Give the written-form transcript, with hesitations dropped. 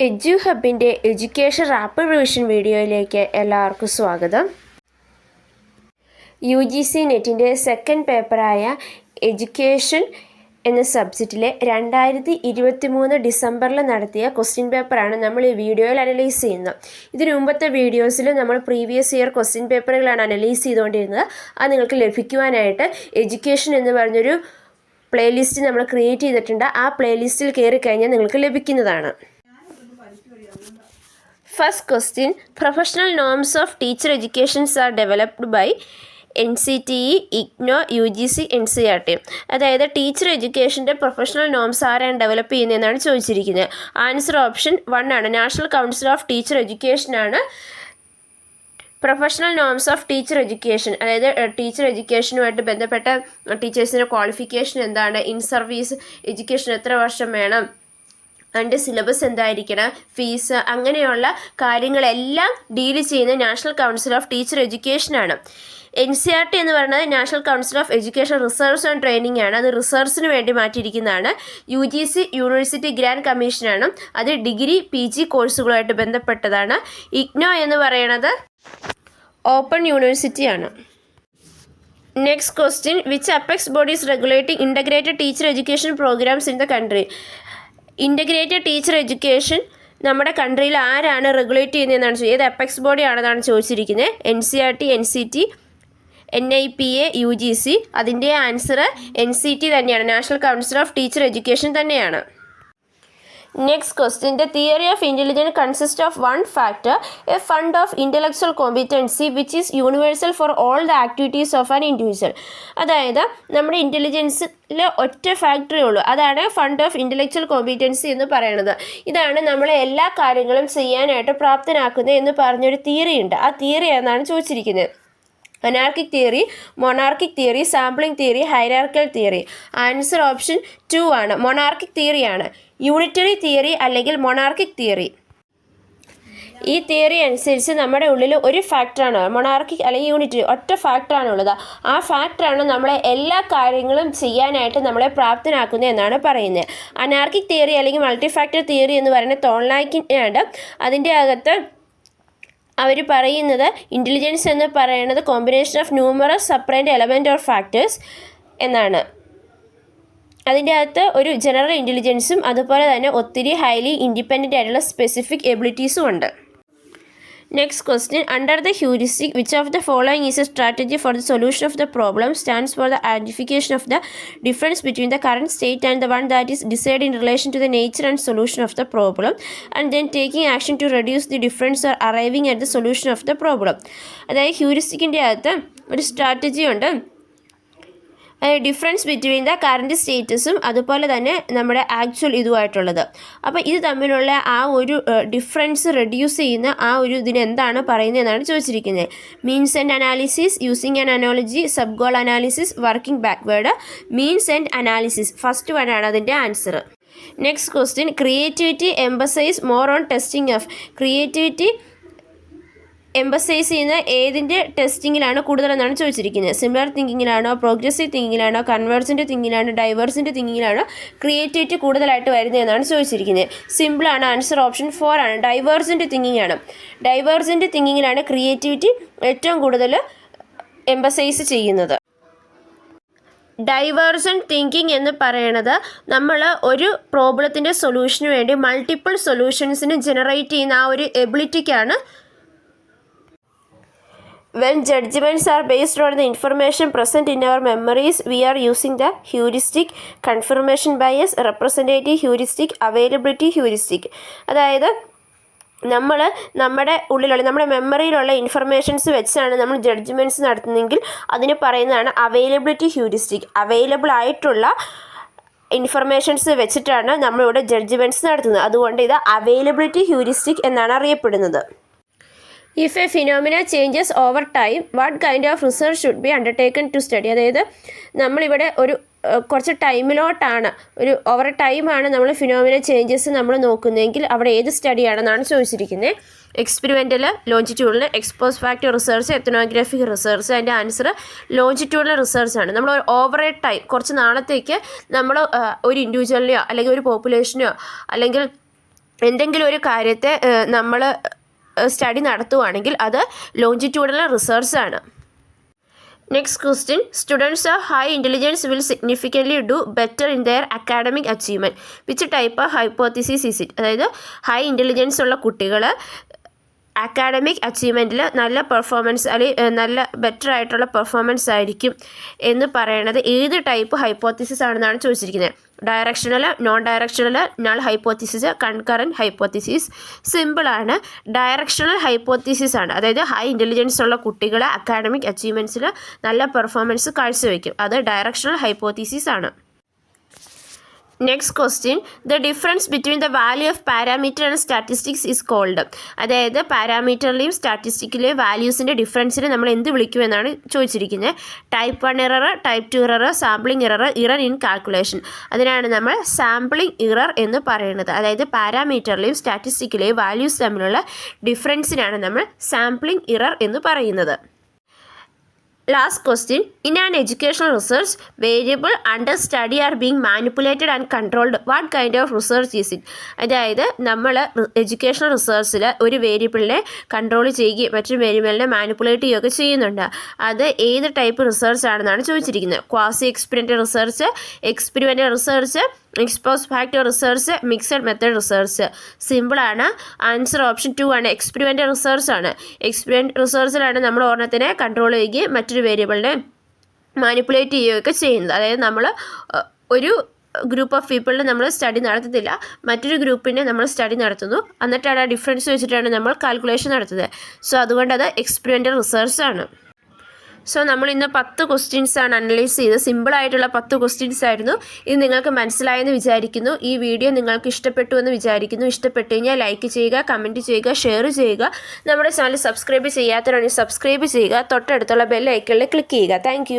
Edu ഹബിൻ്റെ education rapid revision വീഡിയോയിലേക്ക് എല്ലാവർക്കും സ്വാഗതം. UGC നെറ്റിൻ്റെ സെക്കൻഡ് പേപ്പറായ എഡ്യൂക്കേഷൻ എന്ന സബ്ജക്റ്റിലെ 2023 ഡിസംബറിൽ നടത്തിയ ക്വസ്റ്റ്യൻ പേപ്പറാണ് നമ്മൾ ഈ വീഡിയോയിൽ അനലൈസ് ചെയ്യുന്നത്. ഇതിനു മുമ്പത്തെ വീഡിയോസിൽ നമ്മൾ പ്രീവിയസ് ഇയർ ക്വസ്റ്റ്യൻ പേപ്പറുകളാണ് അനലൈസ് ചെയ്തുകൊണ്ടിരുന്നത്. അത് നിങ്ങൾക്ക് ലഭിക്കുവാനായിട്ട് എഡ്യൂക്കേഷൻ എന്ന് പറഞ്ഞൊരു പ്ലേലിസ്റ്റ് നമ്മൾ ക്രിയേറ്റ് ചെയ്തിട്ടുണ്ട്. ആ പ്ലേലിസ്റ്റിൽ കയറി കഴിഞ്ഞാൽ നിങ്ങൾക്ക് ലഭിക്കുന്നതാണ്. First question, professional norms of teacher educations are developed by NCTE, IGNOU, UGC, NCERT. അതായത് ടീച്ചർ എഡ്യൂക്കേഷൻ്റെ പ്രൊഫഷണൽ നോംസ് ആരാണ് ഡെവലപ്പ് ചെയ്യുന്നതെന്നാണ് ചോദിച്ചിരിക്കുന്നത്. ആൻസർ ഓപ്ഷൻ 1 ആണ്. നാഷണൽ കൗൺസിൽ ഓഫ് ടീച്ചർ എഡ്യൂക്കേഷനാണ് professional norms of teacher education. അതായത് ടീച്ചർ എഡ്യൂക്കേഷനുമായിട്ട് ബന്ധപ്പെട്ട ടീച്ചേഴ്സിൻ്റെ ക്വാളിഫിക്കേഷൻ എന്താണ്, ഇൻ സർവീസ് എഡ്യൂക്കേഷൻ എത്ര വർഷം വേണം, അതിൻ്റെ സിലബസ് എന്തായിരിക്കണം, ഫീസ്, അങ്ങനെയുള്ള കാര്യങ്ങളെല്ലാം ഡീൽ ചെയ്യുന്ന നാഷണൽ കൗൺസിൽ ഓഫ് ടീച്ചർ എഡ്യൂക്കേഷനാണ്. NCERT എന്ന് പറയുന്നത് national council of education research and training ആണ്. അത് റിസർച്ചിന് വേണ്ടി മാറ്റിയിരിക്കുന്നതാണ്. UGC യൂണിവേഴ്സിറ്റി ഗ്രാൻഡ് കമ്മീഷനാണ്. അത് ഡിഗ്രി PG കോഴ്സുകളുമായിട്ട് ബന്ധപ്പെട്ടതാണ്. IGNOU എന്ന് പറയുന്നത് ഓപ്പൺ യൂണിവേഴ്സിറ്റിയാണ്. Next question, which apex bodies regulating integrated teacher education programmes in the country. Integrated teacher education നമ്മുടെ കൺട്രിയിൽ ആരാണ് റെഗുലേറ്റ് ചെയ്യുന്നതെന്നാണ് ചോദിച്ചത്. ഏത് അപ്പെക്സ് ബോഡി ആണെന്നാണ് ചോദിച്ചിരിക്കുന്നത്. NCERT, NCT, NIPA, UGC. അതിൻ്റെ ആൻസർ NCT തന്നെയാണ്. National council of teacher education തന്നെയാണ്. Next question, the theory of intelligence consists of one factor, a fund of intellectual competency which is universal for all the activities of an individual. അതായത് നമ്മുടെ ഇൻ്റലിജൻസിൽ ഒറ്റ ഫാക്ടറേ ഉള്ളൂ, അതാണ് fund of intellectual competency എന്ന് പറയുന്നത്. ഇതാണ് നമ്മളെ എല്ലാ കാര്യങ്ങളും ചെയ്യാനായിട്ട് പ്രാപ്തനാക്കുന്നത് എന്ന് പറഞ്ഞൊരു തിയറി ഉണ്ട്. ആ തിയറി എന്നാണ് ചോദിച്ചിരിക്കുന്നത്. Anarchic theory, monarchic theory, sampling theory, hierarchical theory. Answer option 2 ആണ്. മൊണാർക്കിക് തിയറിയാണ്. യൂണിറ്ററി തിയറി അല്ലെങ്കിൽ മൊണാർക്കിക് തിയറി. ഈ തിയറി അനുസരിച്ച് നമ്മുടെ ഉള്ളിൽ ഒരു ഫാക്ടറാണ് മൊണാർക്കിക് അല്ലെങ്കിൽ യൂണിറ്ററി, ഒറ്റ ഫാക്ടറാണുള്ളത്. ആ ഫാക്ടറാണ് നമ്മളെ എല്ലാ കാര്യങ്ങളും ചെയ്യാനായിട്ട് നമ്മളെ പ്രാപ്തനാക്കുന്നത് എന്നാണ് പറയുന്നത്. അനാർക്കിക് തിയറി അല്ലെങ്കിൽ മൾട്ടി ഫാക്ടർ തിയറി എന്ന് പറയുന്നത് തോൺലാക്കിനാണ്. അതിൻ്റെ അകത്ത് അവർ പറയുന്നത് ഇൻ്റലിജൻസ് എന്ന് പറയുന്നത് combination of numerous separate element or factors എന്നാണ്. അതിൻ്റെ അകത്ത് ഒരു ജനറൽ ഇൻ്റലിജൻസും അതുപോലെ തന്നെ ഒത്തിരി ഹൈലി ഇൻഡിപെൻഡൻ്റ് ആയിട്ടുള്ള സ്പെസിഫിക് എബിലിറ്റീസും ഉണ്ട്. Next question, under the heuristic which of the following is a strategy for the solution of the problem stands for the identification of the difference between the current state and the one that is decide in relation to the nature and solution of the problem and then taking action to reduce the difference or arriving at the solution of the problem. അതായത് ഹ്യൂറിസ്റ്റിക്കിൻ്റെ അകത്ത് ഒരു strategy ഉണ്ട്, difference between the current സ്റ്റേറ്റസും അതുപോലെ തന്നെ നമ്മുടെ actual ഇതുമായിട്ടുള്ളത്. അപ്പോൾ ഇത് തമ്മിലുള്ള ആ ഒരു ഡിഫറൻസ് റെഡ്യൂസ് ചെയ്യുന്ന ആ ഒരു ഇതിന് എന്താണ് പറയുന്നതെന്നാണ് ചോദിച്ചിരിക്കുന്നത്. Means and analysis, using an analogy, sub goal analysis, working backward. Means and analysis first one ആണ് അതിൻ്റെ answer. Next question, creativity emphasise more on testing of. Creativity emphasise ചെയ്യുന്ന ഏതിൻ്റെ ടെസ്റ്റിങ്ങിലാണ് കൂടുതലെന്നാണ് ചോദിച്ചിരിക്കുന്നത്. സിമിലർ തിങ്കിങ്ങിലാണോ, പ്രോഗ്രസീവ് തിങ്കിങ്ങിലാണോ, കൺവേർജൻ്റ് തിങ്കിങ്ങിലാണോ, ഡൈവേർജൻ്റ് തിങ്കിങ്ങിലാണോ ക്രിയേറ്റിവിറ്റി കൂടുതലായിട്ട് വരുന്നതെന്നാണ് ചോദിച്ചിരിക്കുന്നത്. സിമ്പിളാണ്. ആൻസർ ഓപ്ഷൻ 4 ആണ്. ഡൈവേർജൻ്റ് തിങ്കിങ് ആണ്. ഡൈവേർജൻ്റ് തിങ്കിങ്ങിലാണ് ക്രിയേറ്റിവിറ്റി ഏറ്റവും കൂടുതൽ എംബസൈസ് ചെയ്യുന്നത്. ഡൈവേർജൻ്റ് തിങ്കിങ് എന്ന് പറയുന്നത് നമ്മൾ ഒരു പ്രോബ്ലത്തിൻ്റെ സൊല്യൂഷന് വേണ്ടി മൾട്ടിപ്പിൾ സൊല്യൂഷൻസിന് ജനറേറ്റ് ചെയ്യുന്ന ആ ഒരു എബിലിറ്റിക്കാണ്. When judgments are based on the information present in our memories, we are using the heuristic, confirmation bias, representative heuristic, availability heuristic. അതായത് നമ്മുടെ ഉള്ളിലുള്ള നമ്മുടെ മെമ്മറിയിലുള്ള ഇൻഫർമേഷൻസ് വെച്ചാണ് നമ്മൾ ജഡ്ജ്മെൻറ്റ്സ് നടത്തുന്നതെങ്കിൽ അതിന് പറയുന്നതാണ് അവൈലബിലിറ്റി ഹ്യൂറിസ്റ്റിക്. അവൈലബിൾ ആയിട്ടുള്ള ഇൻഫർമേഷൻസ് വെച്ചിട്ടാണ് നമ്മളിവിടെ ജഡ്ജ്മെൻറ്റ്സ് നടത്തുന്നത്. അതുകൊണ്ട് ഇത് അവൈലബിലിറ്റി ഹ്യൂറിസ്റ്റിക് എന്നാണ് അറിയപ്പെടുന്നത്. If a phenomena changes over time, what kind of research should be undertaken to study? അതായത് നമ്മളിവിടെ ഒരു കുറച്ച് ടൈമിലോട്ടാണ്, ഒരു ഓവർ ടൈമാണ് നമ്മൾ ഫിനോമിന ചേഞ്ചസ് നമ്മൾ നോക്കുന്നതെങ്കിൽ അവിടെ ഏത് സ്റ്റഡിയാണെന്നാണ് ചോദിച്ചിരിക്കുന്നത്. Experimental, longitudinal, expose factor research, ethnographic research. അതിൻ്റെ ആൻസർ ലോഞ്ചിറ്റ്യൂഡിനൽ റിസർച്ചാണ്. നമ്മൾ ഓവർ എ ടൈം കുറച്ച് നാളത്തേക്ക് നമ്മൾ ഒരു ഇൻഡിവിജ്വലിനെയോ അല്ലെങ്കിൽ ഒരു പോപ്പുലേഷനെയോ അല്ലെങ്കിൽ എന്തെങ്കിലും ഒരു കാര്യത്തെ നമ്മൾ സ്റ്റഡി നടത്തുവാണെങ്കിൽ അത് ലോഞ്ചിറ്റ്യൂഡൽ റിസർച്ച് ആണ്. Next question, students of high intelligence will significantly do better in their academic achievement. Which type of hypothesis is it? അതായത് ഹൈ ഇൻ്റലിജൻസ് ഉള്ള കുട്ടികൾ അക്കാഡമിക് അച്ചീവ്മെൻറ്റിൽ നല്ല പെർഫോമൻസ് അല്ലെങ്കിൽ നല്ല ബെറ്റർ ആയിട്ടുള്ള പെർഫോമൻസ് ആയിരിക്കും എന്ന് പറയണത് ഏത് ടൈപ്പ് ഹൈപ്പോത്തിസിസ് ആണെന്നാണ് ചോദിച്ചിരിക്കുന്നത്. Directional, non directional, null hypothesis, concurrent hypothesis. സിമ്പിളാണ്, ഡയറക്ഷണൽ ഹൈപ്പോത്തിസിസ് ആണ്. അതായത് ഹൈ ഇൻ്റലിജൻസ് ഉള്ള കുട്ടികൾ അക്കാഡമിക് അച്ചീവ്മെൻറ്റ്സിൽ നല്ല പെർഫോമൻസ് കാഴ്ചവെക്കും. അത് ഡയറക്ഷണൽ ഹൈപ്പോത്തിസിസ് ആണ്. Next question, the difference between the value of parameter and statistics is called. അതായത് പാരാമീറ്ററിലെയും സ്റ്റാറ്റിസ്റ്റിക്കിലെയും വാല്യൂസിൻ്റെ ഡിഫറൻസിനെ നമ്മൾ എന്ത് വിളിക്കുമെന്നാണ് ചോദിച്ചിരിക്കുന്നത്. Type 1 error, type 2 error, sampling error, error in calculation. അതിനാണ് നമ്മൾ സാമ്പിളിംഗ് ഇറർ എന്ന് പറയുന്നത്. അതായത് പാരാമീറ്ററിലെയും സ്റ്റാറ്റിസ്റ്റിക്കിലെയും വാല്യൂസ് തമ്മിലുള്ള ഡിഫറൻസിനാണ് നമ്മൾ സാമ്പിളിംഗ് ഇറർ എന്ന് പറയുന്നത്. Last question, in an educational research, variable under study are being manipulated and controlled. What kind of research is it? അതായത് നമ്മൾ എഡ്യൂക്കേഷണൽ റിസർച്ചിൽ ഒരു വേരിയബിളിനെ കൺട്രോൾ ചെയ്യുകയും മറ്റൊരു വേരിയബിളിനെ മാനിപ്പുലേറ്റ് ചെയ്യുകയൊക്കെ ചെയ്യുന്നുണ്ട്. അത് ഏത് ടൈപ്പ് റിസർച്ച് ആണെന്നാണ് ചോദിച്ചിരിക്കുന്നത്. Quasi experimental research, experimental research, expose factor research, mixed method research. സിമ്പിളാണ്, ആൻസർ ഓപ്ഷൻ 2 ആണ്. എക്സ്പെരിമെൻ്റൽ റിസർച്ച് ആണ്. എക്സ്പെരിമെൻ്റ് റിസർച്ചിലാണ് നമ്മൾ ഒരെണ്ണത്തിനെ കൺട്രോൾ ചെയ്യുകയും മറ്റൊരു വേരിയബിളിനെ മാനിപ്പുലേറ്റ് ചെയ്യുകയൊക്കെ ചെയ്യുന്നത്. അതായത് നമ്മൾ ഒരു ഗ്രൂപ്പ് ഓഫ് പീപ്പിളിനെ നമ്മൾ സ്റ്റഡി നടത്തത്തില്ല, മറ്റൊരു ഗ്രൂപ്പിനെ നമ്മൾ സ്റ്റഡി നടത്തുന്നു, എന്നിട്ടാണ് ആ ഡിഫറൻസ് വെച്ചിട്ടാണ് നമ്മൾ കാൽക്കുലേഷൻ നടത്തുന്നത്. സോ അതുകൊണ്ട് അത് എക്സ്പെരിമെൻ്റൽ റിസർച്ച് ആണ്. സോ നമ്മൾ ഇന്ന് 10 ക്വസ്റ്റ്യൻസാണ് അനലൈസ് ചെയ്തത്. സിമ്പിളായിട്ടുള്ള 10 ക്വസ്റ്റ്യൻസ് ആയിരുന്നു. ഇത് നിങ്ങൾക്ക് മനസ്സിലായെന്ന് വിചാരിക്കുന്നു. ഈ വീഡിയോ നിങ്ങൾക്ക് ഇഷ്ടപ്പെട്ടു എന്ന് വിചാരിക്കുന്നു. ഇഷ്ടപ്പെട്ടു കഴിഞ്ഞാൽ ലൈക്ക് ചെയ്യുക, കമൻറ്റ് ചെയ്യുക, ഷെയർ ചെയ്യുക. നമ്മുടെ ചാനൽ സബ്സ്ക്രൈബ് ചെയ്യാത്തവരാണെങ്കിൽ സബ്സ്ക്രൈബ് ചെയ്യുക. തൊട്ടടുത്തുള്ള ബെൽ ഐക്കണിൽ ക്ലിക്ക് ചെയ്യുക. താങ്ക്